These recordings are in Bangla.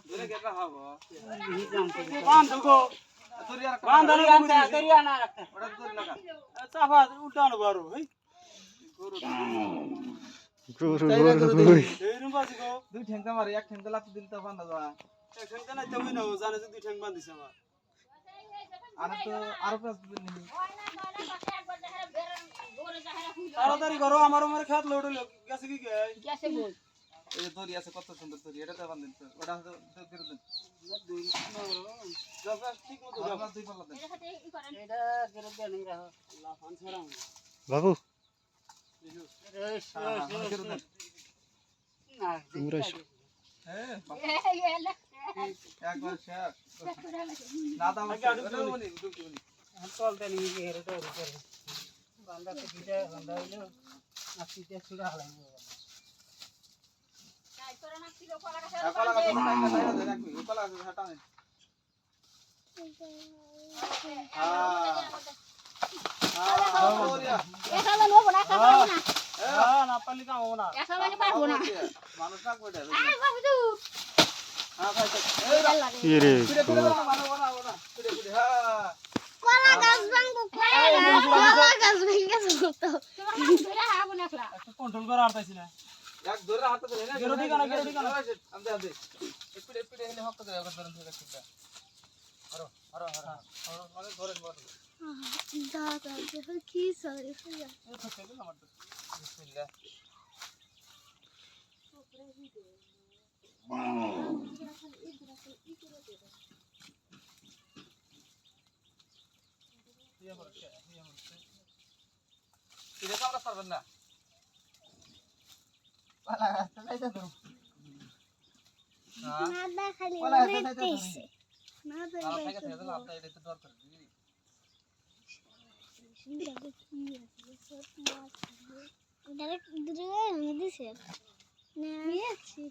ধরে কেটে খাবো বান দুগো বান ধরে আনতে দরিয়া না রাখতে ওটা ধরে লাগা চাপা উল্টানো বারো এই গরু এইরকম বাজি গো দুই ঠ্যাংটা মারে এক ঠ্যাংটা লাথি দিলে তো বান্ধা যায় এখন তো নাই তুমি না জানে যে দুই ঠ্যাং বাঁধিছে আমার আরো প্লাস দিবেন নি তাড়াতাড়ি করো আমার খেত লোড গেছে কি গেছে বল এই যে দড়ি আছে কত সুন্দর দড়ি এটা তো বান্ধেন তো ওটা তো করে দেন ঠিক মতো আমরা দুই পাল্লা দেন এটা গেরে দেন রাখো লাফান ছড়াও বাবু না হ্যাঁ এই একবার শেষ না দাম বনি চলতে নিয়ে গেরে তো করে বান্দা তো দিতে বান্দা হইলো নাচিতে ছুড়া হালাইবো কলা গাছ টাইম দেন রাখবি কলা গাছ হাঁটা নেন না পারলে কাম হবে না মানুষ না কইটা কি রে কলা গাছ ভাঙবো কলা গাছ ভেঙে যাবো কন্ট্রোল করা পারতাছি না এক ধরে হাতে ধরে না গেরো দিকা না আমদে আমদে এপিডে হেলে হক করে একবার ধরেন ধরে একটা আরো আরো আরো মানে ধরেন বল দাদা দেখো কি সরি এই তো চলে আমার তো বিসমিল্লাহ এটা আমরা পারবেন না পালা চাইতে তো না দা খালি পালা চাইতে উড়তেছে না দা আর থেকে থেকে তো আপনি এটা তো দর করে দিবি দেখো কি আছে সব মাছ ডাইরেক্ট দূরে দিছে না আছি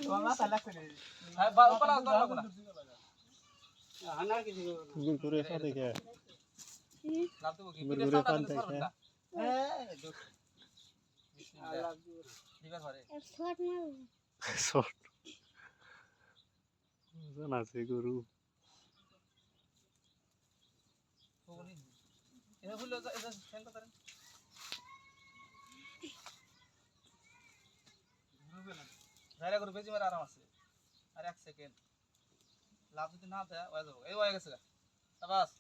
বাবা তালা করে হ্যাঁ পালা দর না হানা কিছু গুরগুরে সাথে কে লাভ তো কি গুরগুরে পান্তে কে এই দুধ বিসমিল্লাহ দিবার পারে শট মারো শর্ট জানা আছে গরু ওনি এটা ভুল এটা সেন্ড করেন জায়গা করে বেজি মারা আরাম আছে আর 1 সেকেন্ড লাভ যদি না দেয় ওয়া যাবে এই ওয়া গেছে শাবাশ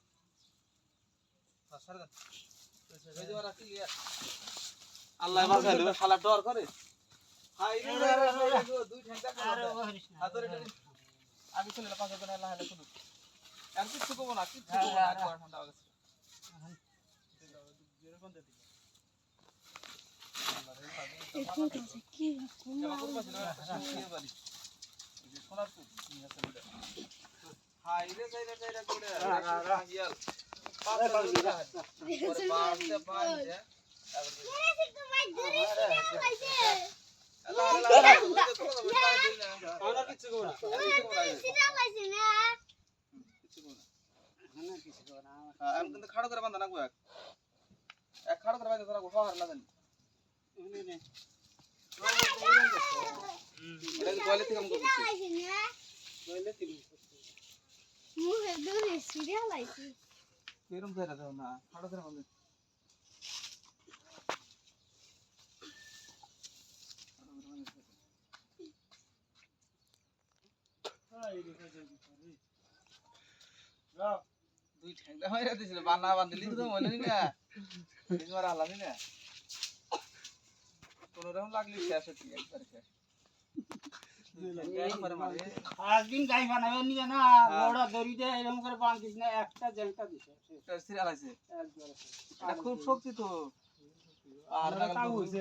বাস সরে দেন বেজি মারা ক্লিয়ার আল্লাহ বাঁচাইলো শালা ডর করে হাই রে দুই ঠ্যাংটা করে হাতরে আগে চলে না 5 জন আল্লাহ হেলে শুধু আর কিছু কব না কিছু কব না আর ঠান্ডা হয়ে গেছে কি হাই রে যাইরা করে হিয়াল পাঁচটা বাড়তে পাঁচটা আল্লাহ আমার কিছু করব না হানা কিছু না আমি কিন্তু খাড়ো করে বাঁধা নাকবো এক খাড়ো করে বাঁধা তোরা গোফা হারলা দেন এটা কি টয়লেট থেকে আমি করছি বলে তুমি মুহে দূরে সিরিয়াল আইছি এরকম করে দাও না খাড়ো করে বাঁধা দুই ঠ্যাংটা মাইরা দিছিল বানা বাঁধলি তো মনে নি না তোমার হালানি না কোন রকম লাগলি শেষ হচ্ছে একবার শেষ আজদিন গাই বানাবে নিয়ে না বড় দড়িতে এরকম করে বাঁধিস না একটা জ্যাংটা দিছে সিরিয়াল আছে একবার এটা খুব শক্তি তো আর কাউ হইছে